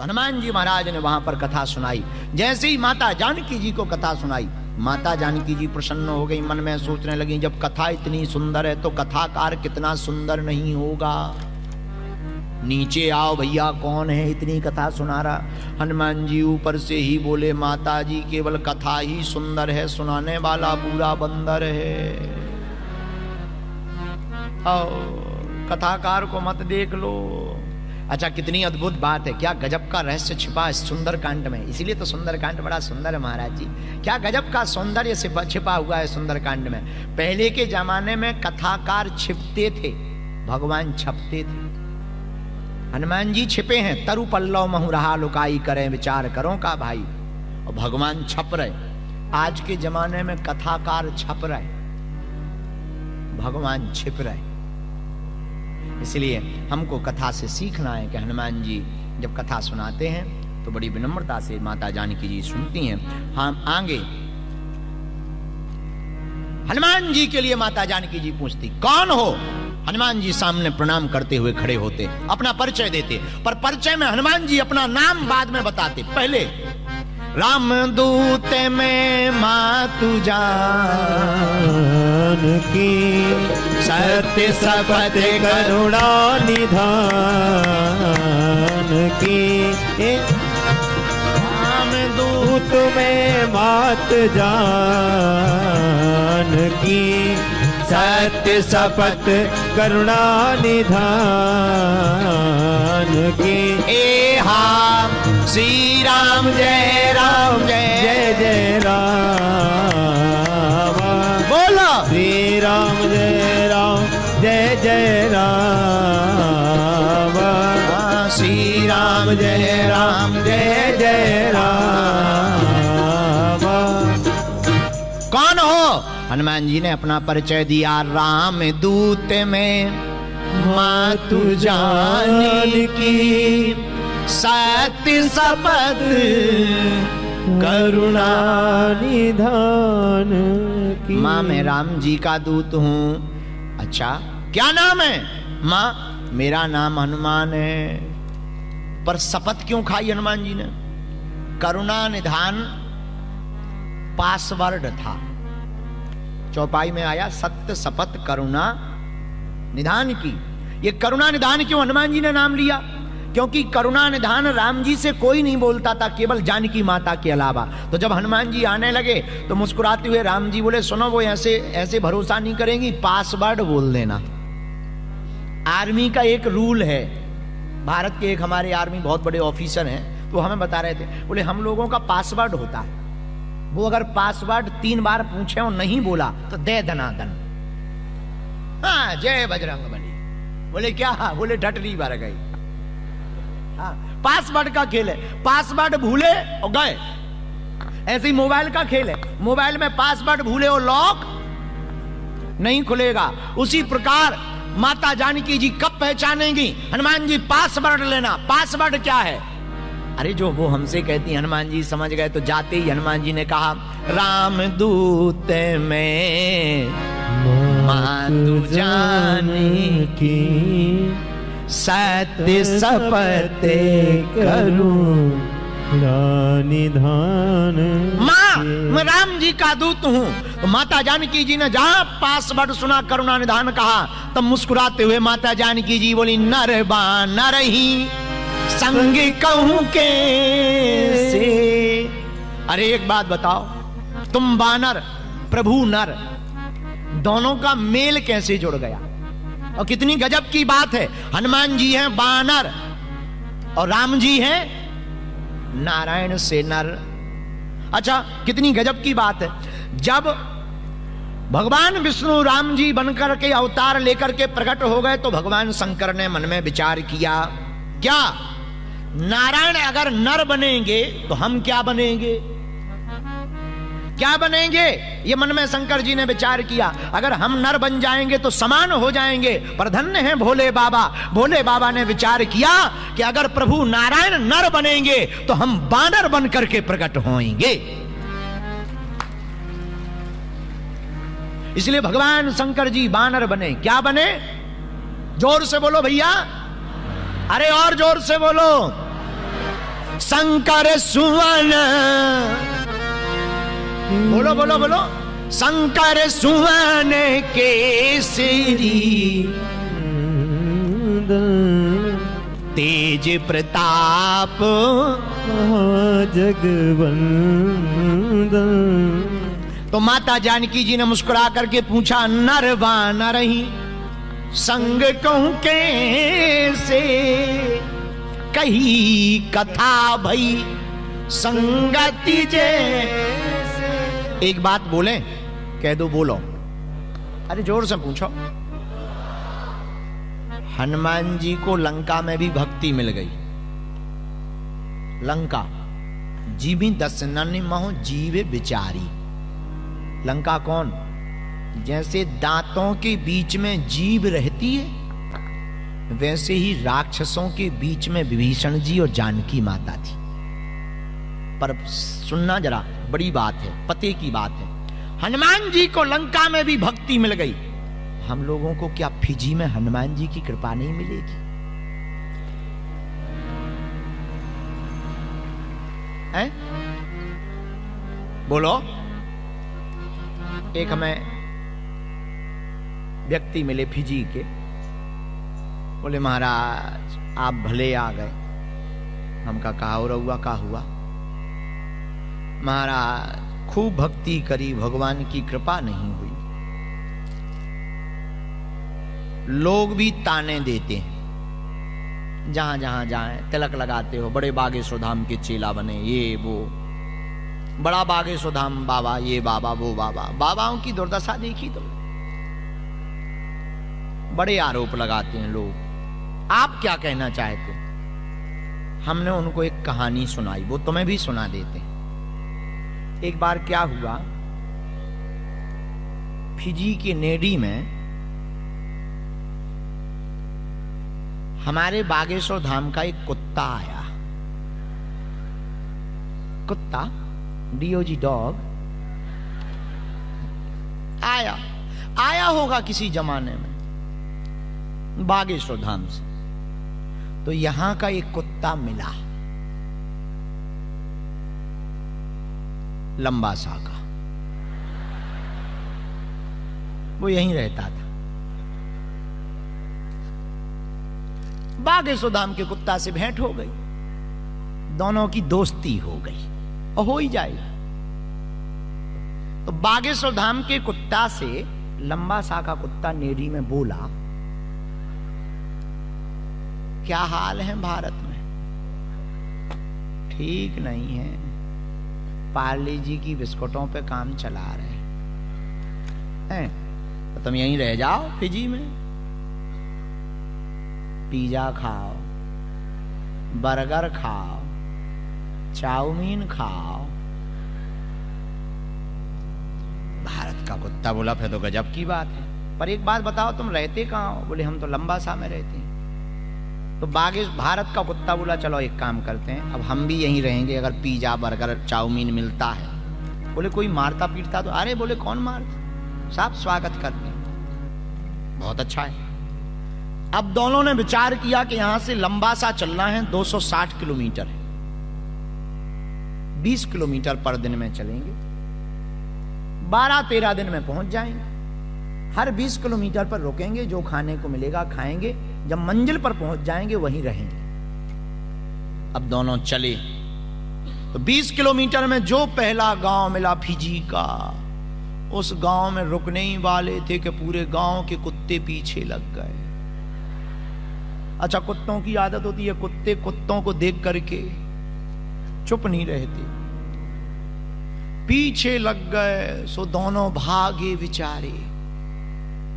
तो हनुमान जी महाराज ने वहां पर कथा सुनाई। जैसे ही माता जानकी जी को कथा सुनाई, माता जानकी जी प्रसन्न हो गई, मन में सोचने लगी जब कथा इतनी सुंदर है तो कथाकार कितना सुंदर नहीं होगा। नीचे आओ भैया, कौन है इतनी कथा सुना रहा। हनुमान जी ऊपर से ही बोले, माता जी केवल कथा ही सुंदर है, सुनाने वाला पूरा बंदर है। आओ कथाकार को मत देख लो। अच्छा, कितनी अद्भुत बात है, क्या गजब का रहस्य छिपा है सुंदरकांड में। इसीलिए तो सुंदरकांड बड़ा सुंदर है महाराज जी। क्या गजब का सौंदर्य छिपा हुआ है सुंदरकांड में। पहले के जमाने में कथाकार छिपते थे, भगवान छपते थे। हनुमान जी छिपे हैं, तरु पल्लव महु रहा लुकाई करें विचार करो का भाई, और भगवान छप रहे। आज के जमाने में कथाकार छप रहे, भगवान छिप रहे। इसलिए हमको कथा से सीखना है कि हनुमान जी जब कथा सुनाते हैं तो बड़ी विनम्रता से माता जानकी जी सुनती हैं। हम आगे हनुमान जी के लिए माता जानकी जी पूछती, कौन हो। हनुमान जी सामने प्रणाम करते हुए खड़े होते, अपना परिचय देते, पर परिचय में हनुमान जी अपना नाम बाद में बताते। पहले रामदूत में मातु जानकी, सत्य शपथ करुणा निधान की। रामदूत में मातु जानकी, सत्य शपथ करुणा निधान की। ए हा श्री राम जय राम जय जय राम, बोलो श्री राम जय राम जय जय राम, श्री राम जय राम जय जय राम। कौन हो। हनुमान जी ने अपना परिचय दिया, राम दूत में मातु जानकी, सत्य शपथ करुणा निधान की। माँ मैं राम जी का दूत हूँ। अच्छा क्या नाम है। माँ मेरा नाम हनुमान है। पर शपथ क्यों खाई हनुमान जी ने। करुणा निधान पासवर्ड था, चौपाई में आया सत्य शपथ करुणा निधान की। ये करुणा निधान क्यों हनुमान जी ने नाम लिया। क्योंकि करुणा निधान राम जी से कोई नहीं बोलता था, केवल जानकी माता के अलावा। तो जब हनुमान जी आने लगे तो मुस्कुराते हुए राम जी बोले, सुनो वो ऐसे ऐसे भरोसा नहीं करेंगी, पासवर्ड बोल देना। आर्मी का एक रूल है, भारत के एक हमारे आर्मी बहुत बड़े ऑफिसर हैं, तो हमें बता रहे थे, बोले हम लोगों का पासवर्ड होता है, वो अगर पासवर्ड 3 बार पूछे और नहीं बोला तो दे दनादन। हाँ जय बजरंगबली। बोले क्या। बोले ढटली भर गई। हाँ पासवर्ड का खेल है, पासवर्ड भूले और गए। ऐसे ही मोबाइल का खेल है, मोबाइल में पासवर्ड भूले और लॉक नहीं खुलेगा। उसी प्रकार माता जानकी जी कब पहचानेंगी। हनुमान जी पासवर्ड लेना। पासवर्ड क्या है। अरे जो वो हमसे कहती हनुमान जी समझ गए। तो जाते ही हनुमान जी ने कहा, रामदूत में मातु जानकी, सत्य शपथ करुणा निधान। माँ मैं राम जी का दूत हूँ। तो माता जानकी जी ने जहां पासवर्ड सुना करुणा निधान कहा, तब मुस्कुराते हुए माता जानकी जी बोली, नर बानर ही संग कहूं के से। अरे एक बात बताओ, तुम बानर प्रभु नर, दोनों का मेल कैसे जुड़ गया। और कितनी गजब की बात है, हनुमान जी हैं बानर और राम जी हैं नारायण से नर। अच्छा कितनी गजब की बात है। जब भगवान विष्णु राम जी बनकर के अवतार लेकर के प्रकट हो गए तो भगवान शंकर ने मन में विचार किया, क्या नारायण अगर नर बनेंगे तो हम क्या बनेंगे, क्या बनेंगे। ये मन में शंकर जी ने विचार किया, अगर हम नर बन जाएंगे तो समान हो जाएंगे। पर धन्य है भोले बाबा, भोले बाबा ने विचार किया कि अगर प्रभु नारायण नर बनेंगे तो हम बानर बन करके प्रकट होंगे। इसलिए भगवान शंकर जी बानर बने। क्या बने, जोर से बोलो भैया, अरे और जोर से बोलो। शंकर सुवन, बोलो बोलो बोलो, शंकर सुवन केसरी, तेज प्रताप जगवंदन। तो माता जानकी जी ने मुस्कुरा करके पूछा, नरवा न रही संग कहूं कैसे, कही कथा भई संगति जैसे। एक बात बोले, कह दो, बोलो, अरे जोर से पूछो। हनुमान जी को लंका में भी भक्ति मिल गई। लंका जीवी दसनन महु जीवे बिचारी। लंका कौन? जैसे दांतों के बीच में जीभ रहती है, वैसे ही राक्षसों के बीच में विभीषण जी और जानकी माता थी। पर सुनना जरा, बड़ी बात है, पते की बात है। हनुमान जी को लंका में भी भक्ति मिल गई, हम लोगों को क्या फिजी में हनुमान जी की कृपा नहीं मिलेगी? हैं? बोलो। एक हमें व्यक्ति मिले फिजी के, बोले महाराज आप भले आ गए। हमका कहा और हुआ का हुआ? महाराज खूब भक्ति करी, भगवान की कृपा नहीं हुई। लोग भी ताने देते हैं, जहां जहां जाए तिलक लगाते हो, बड़े बागेश्वर धाम के चेला बने, ये वो, बड़ा बागेश्वर धाम बाबा, ये बाबा वो बाबा। बाबाओं की दुर्दशा देखी तो बड़े आरोप लगाते हैं लोग। आप क्या कहना चाहते? हमने उनको एक कहानी सुनाई, वो तुम्हें भी सुना देते हैं। एक बार क्या हुआ, फिजी के नेडी में हमारे बागेश्वर धाम का एक कुत्ता आया। कुत्ता, डीओजी डॉग, आया होगा किसी जमाने में बागेश्वर धाम से। तो यहां का एक कुत्ता मिला, लंबा सा का, वो यहीं रहता था। बागेश्वर धाम के कुत्ता से भेंट हो गई, दोनों की दोस्ती हो गई, और हो ही जाएगी। तो बागेश्वर धाम के कुत्ता से लंबा सा का कुत्ता नेडी में बोला, क्या हाल है भारत में? ठीक नहीं है, पार्ले जी की बिस्कुटों पे काम चला रहे हैं, तो तुम यहीं रह जाओ फिजी में, पिज्जा खाओ, बर्गर खाओ, चाउमीन खाओ। भारत का कुत्ता बोला, फिर तो गजब की बात है, पर एक बात बताओ तुम रहते कहाँ हो? बोले हम तो लंबा सा में रहते हैं। तो भारत का कुत्ता बोला, चलो एक काम करते हैं, अब हम भी यहीं रहेंगे, अगर पिज्जा बर्गर चाउमीन मिलता है। बोले कोई मारता पीटता तो? अरे बोले कौन मारता, साहब स्वागत करते हैं, बहुत अच्छा है। अब दोनों ने विचार किया कि यहां से लंबा सा चलना है, 260 किलोमीटर है, 20 किलोमीटर पर दिन में चलेंगे, 12-13 दिन में पहुंच जाएंगे। हर 20 किलोमीटर पर रुकेंगे, जो खाने को मिलेगा खाएंगे, जब मंजिल पर पहुंच जाएंगे वहीं रहेंगे। अब दोनों चले, तो 20 किलोमीटर में जो पहला गांव मिला फिजी का, उस गांव में रुकने ही वाले थे कि पूरे गांव के कुत्ते पीछे लग गए। अच्छा, कुत्तों की आदत होती है, कुत्ते कुत्तों को देख करके चुप नहीं रहते, पीछे लग गए। सो दोनों भागे बेचारे,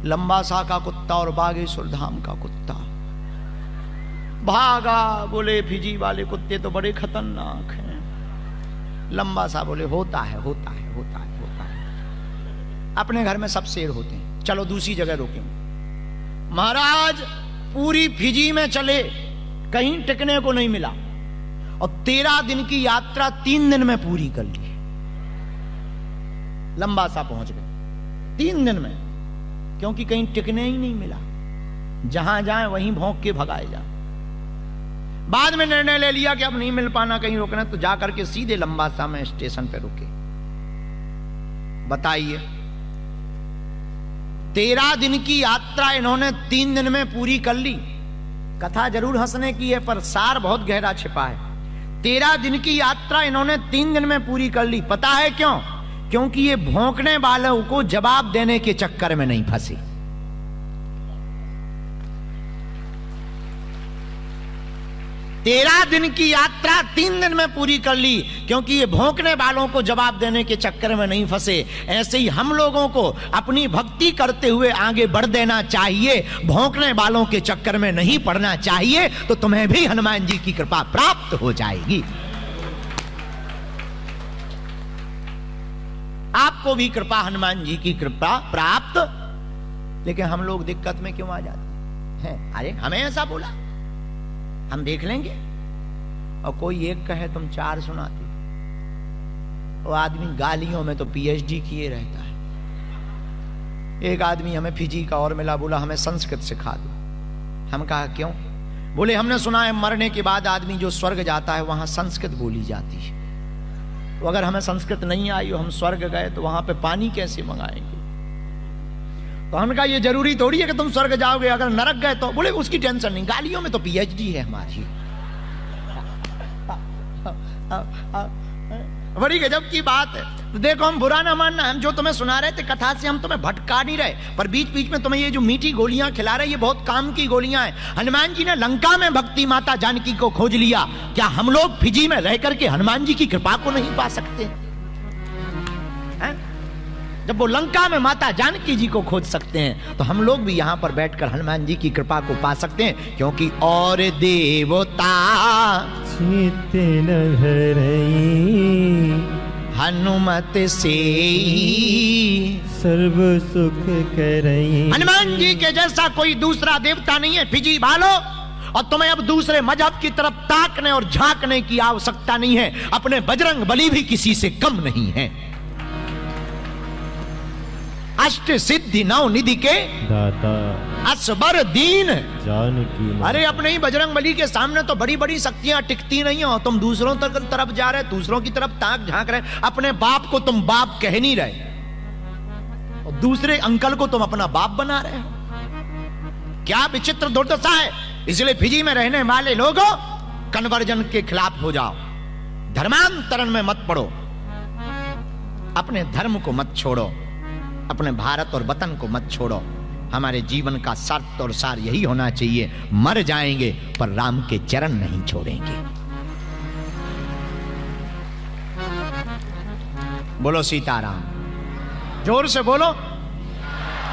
लंबा सा का कुत्ता और बागेश्वर धाम का कुत्ता भागा। बोले फिजी वाले कुत्ते तो बड़े खतरनाक हैं। लंबा सा बोले होता है, होता है, होता है, होता है, अपने घर में सब शेर होते हैं, चलो दूसरी जगह रुकेंगे। महाराज पूरी फिजी में चले, कहीं टिकने को नहीं मिला, और 13 दिन की यात्रा 3 दिन में पूरी कर ली। लंबा सा पहुंच गए 3 दिन में, क्योंकि कहीं टिकने ही नहीं मिला, जहां जाए वहीं भौंक के भगाए जा। बाद में निर्णय ले लिया कि अब नहीं मिल पाना कहीं रुकना, तो जाकर के सीधे लंबा सा में स्टेशन पे रुके। बताइए 13 दिन की यात्रा इन्होंने 3 दिन में पूरी कर ली। कथा जरूर हंसने की है पर सार बहुत गहरा छिपा है। 13 दिन की यात्रा इन्होंने 3 दिन में पूरी कर ली। पता है क्यों? क्योंकि ये भौंकने वालों को जवाब देने के चक्कर में नहीं फंसी। 13 दिन की यात्रा 3 दिन में पूरी कर ली, क्योंकि ये भौंकने वालों को जवाब देने के चक्कर में नहीं फंसे। ऐसे ही हम लोगों को अपनी भक्ति करते हुए आगे बढ़ देना चाहिए, भौंकने वालों के चक्कर में नहीं पड़ना चाहिए, तो तुम्हें भी हनुमान जी की कृपा प्राप्त हो जाएगी। आपको भी कृपा, हनुमान जी की कृपा प्राप्त। लेकिन हम लोग दिक्कत में क्यों आ जाते हैं? अरे हमें ऐसा बोला, हम देख लेंगे। और कोई एक कहे तुम 4 सुनाते। वो आदमी गालियों में तो पीएचडी किए रहता है। एक आदमी हमें फिजी का और मिला, बोला हमें संस्कृत सिखा दो। हम कहा क्यों? बोले हमने सुना है मरने के बाद आदमी जो स्वर्ग जाता है वहां संस्कृत बोली जाती है, तो अगर हमें संस्कृत नहीं आई और हम स्वर्ग गए तो वहां पे पानी कैसे मंगाएंगे? तो हमने कहा ये जरूरी थोड़ी है कि तुम स्वर्ग जाओगे, अगर नरक गए तो। बोले उसकी टेंशन नहीं, गालियों में तो पीएचडी है हमारी। बड़ी गजब की बात है। तो देखो हम बुरा ना मानना, हम जो तुम्हें सुना रहे थे कथा से हम तुम्हें भटका नहीं रहे, पर बीच बीच में तुम्हें ये जो मीठी गोलियां खिला रहे ये बहुत काम की गोलियां हैं। हनुमान जी ने लंका में भक्ति माता जानकी को खोज लिया, क्या हम लोग फिजी में रह करके हनुमान जी की कृपा को नहीं पा सकते? जब वो लंका में माता जानकी जी को खोज सकते हैं तो हम लोग भी यहां पर बैठकर हनुमान जी की कृपा को पा सकते हैं। क्योंकि और देवता चित्त न धरई, हनुमत से सर्व सुख करई। हनुमान जी के जैसा कोई दूसरा देवता नहीं है फिजी भालो। और तुम्हें अब दूसरे मजहब की तरफ ताकने और झांकने की आवश्यकता नहीं है। अपने बजरंग बली भी किसी से कम नहीं है। अष्ट सिद्धि नौ निधि के दाता, असबर दीन जानकी। अरे अपने ही बजरंग बली के सामने तो बड़ी बड़ी शक्तियां टिकती नहीं हो। तुम दूसरों तरफ जा रहे, दूसरों की तरफ ताक झांक रहे। अपने बाप को तुम बाप कह नहीं रहे और दूसरे अंकल को तुम अपना बाप बना रहे हो। क्या विचित्र दुर्दशा है। इसलिए फिजी में रहने वाले लोगों कन्वर्जन के खिलाफ हो जाओ, धर्मांतरण में मत पड़ो, अपने धर्म को मत छोड़ो, अपने भारत और वतन को मत छोड़ो। हमारे जीवन का शर्त और सार यही होना चाहिए, मर जाएंगे पर राम के चरण नहीं छोड़ेंगे। बोलो सीताराम, जोर से बोलो।